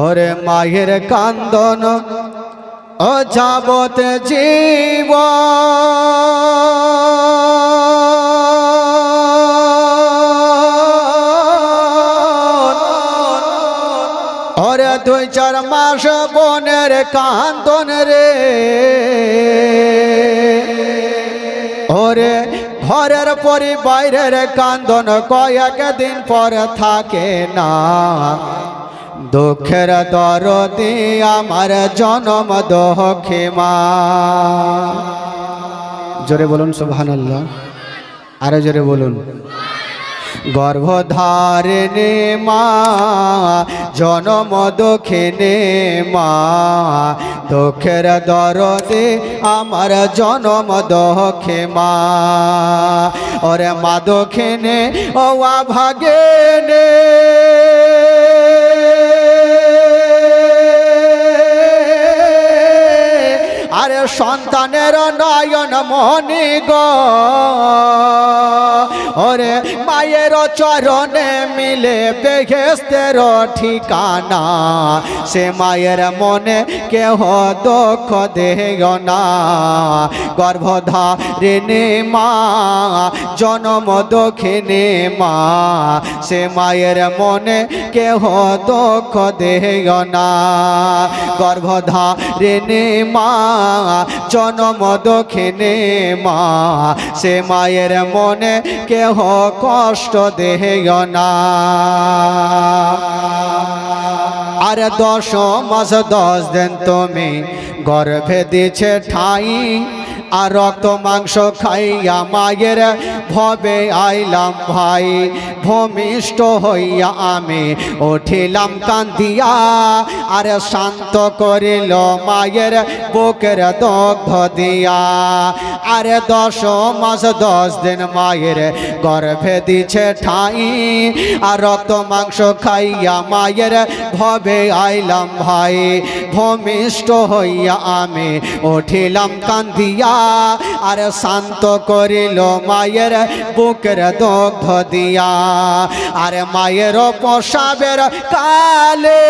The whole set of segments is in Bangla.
ওরে মায়ের কান্দন ও যাবত জীব ওরে 2-4 মাস বনের কান্দন রে ওরে ঘরের পরি বাইরের কান্দন কয়েকদিন পর থাকে না দুঃখের দরদি আমার জনম দুঃখী মা জোরে বলুন সুবহানাল্লাহ আরো জোরে বলুন গর্ভধারিণী মা জনম দুঃখিনী মা দুঃখের দরদি আমার জনম দুঃখী মা ওরে মা দুঃখিনী ও ভাগিনী আরে সন্তানের নয়ন মনি গো ওরে মায়ের চরণে মিলে বেহেশতের ঠিকানা সে মায়ের মনে কেহ দুঃখ দেও না গর্ভধারিণী মা জনম দুঃখিনী মা সে মায়ের মনে কেহ দুঃখ দেও না গর্ভধারিণী মা জনম দুঃখিনী মা সে মায়ের মনে কেহ কষ্ট দেও না আর 10 মাস 10 দিন তুমি গর্ভে দিছে ঠাই আর রক্ত মাংস খাইয়া মায়ের ভবে আইলাম ভাই ভূমিষ্ঠ হইয়া আমি উঠিলাম কান্দিয়া আর শান্ত করিল মায়ের বুকের দগ্ধ দিয়া আর 10 মাস 10 দিন মায়ের গর্ভে দিছে ঠাই আর রক্ত মাংস খাইয়া মায়ের ভবে আইলাম ভাই ভূমিষ্ঠ হইয়া আমি উঠিলাম কান্দিয়া আর শান্ত করিল মায়ের বুকের দগ্ধ দিয়া আর মায়ের প্রসবের কালে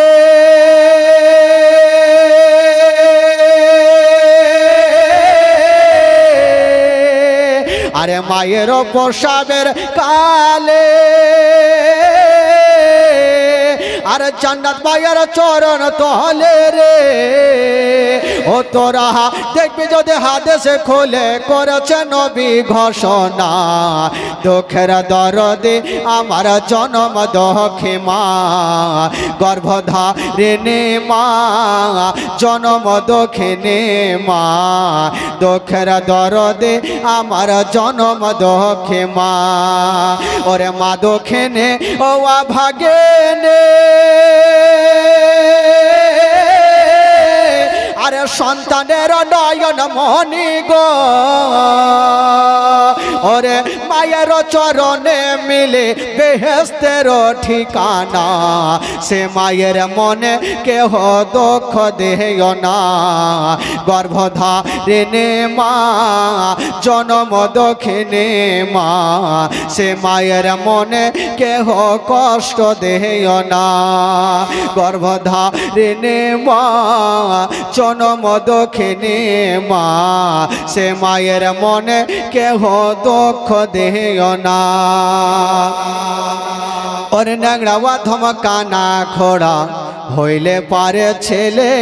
আরে মায়ের প্রসবের কালে আর জান্নাত মায়ের চরণ তলে রে ও তোরা দেখবি যদি হাদিসে খুলে করেছে নবী ঘোষণা দুঃখের দরদি আমার জনম দুঃখী মা গর্ভধারিণী মা জনম দুঃখিনী মা দুঃখের দরদি আমার জনম দুঃখী মা ওরে মা দুঃখিনী ও ভাগিনী আরে সন্তানের নয়ন মনি গো ওরে মায়ের চরণে মিলে বেহেশতের ঠিকানা সে মায়ের মনে কেহ দুঃখ দেও না গর্ভধারিণী মা জনম দুঃখিনী মা সে মায়ের মনে কেহ কষ্ট দেও না গর্ভধারিণী মা জনম দুঃখিনী মা সে মায়ের মনে কেহ দুঃখ দেও না ওর ন্যাংরা ধমকানা খোড়া হইলে পারে ছেলে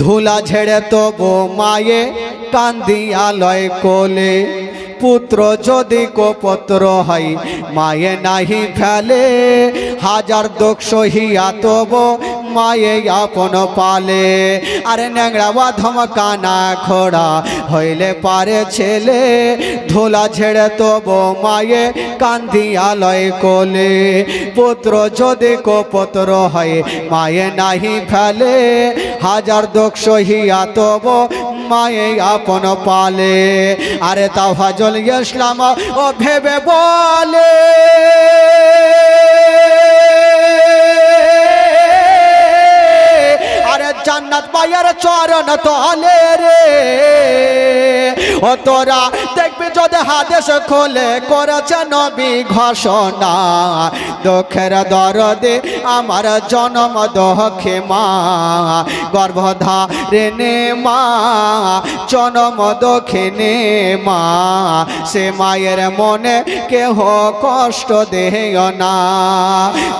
ধুলা ঝেড়ে তবু মায়ে কান্দিয়া লয় কোলে পুত্র যদি কোপত্র হয় মায়ে নাহি ফেলে হাজার দুঃখ সহিয়া তবু মায়ে আপন পালে আরে ন্যাংরা ধমকানা খোড়া হইলে পারে ছেলে ধুলা ঝেড়ে তবু মায়ে কান্দিয়া লয় কোলে পুত্র যদি কোপত্র হয় মায়ে নাহি ফেলে হাজার দুঃখ সহিয়া তবু মায়ে আপন পালে আরে তাওফাজুল ইসলাম ও ভেবে বলে আরে জান্নাত মায়ের চরণ তলে রে ও তোরা দেখবি যদি হাদিস খুলে করেছে নবী ঘোষণা দুঃখের দরদে আমার জনম দুঃখে মা গর্ভধারিণী মা জনম দুঃখিনী মা সে মায়ের মনে কেহ কষ্ট দেও না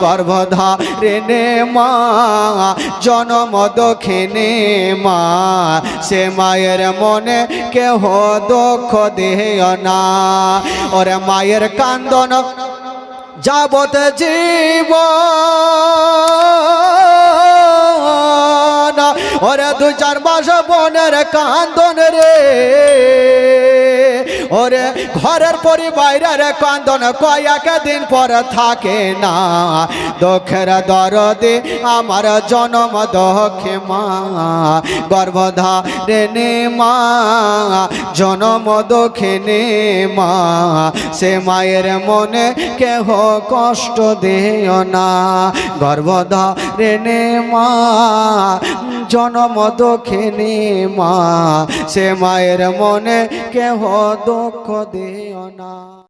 গর্ভধারিণী মা জনম দুঃখিনী মা সে মায়ের মনে কেহ দুঃখ দেও না ওরে মায়ের কান্দন যাবত জীবন ওরে 2-4 মাস বোনের কান্দন রে ওরে ঘরের পরিবারের কান্দন কয়েক দিন পর থাকে না দুঃখের দরদে আমার জনম দুঃখে মা গর্ভধারিণী মা জনম দুঃখিনী মা সে মায়ের মনে কেহ কষ্ট দেও না গর্ভধারিণী মা জনম দুঃখিনী মা সে মায়ের মনে কেহ দুঃখ দিও না।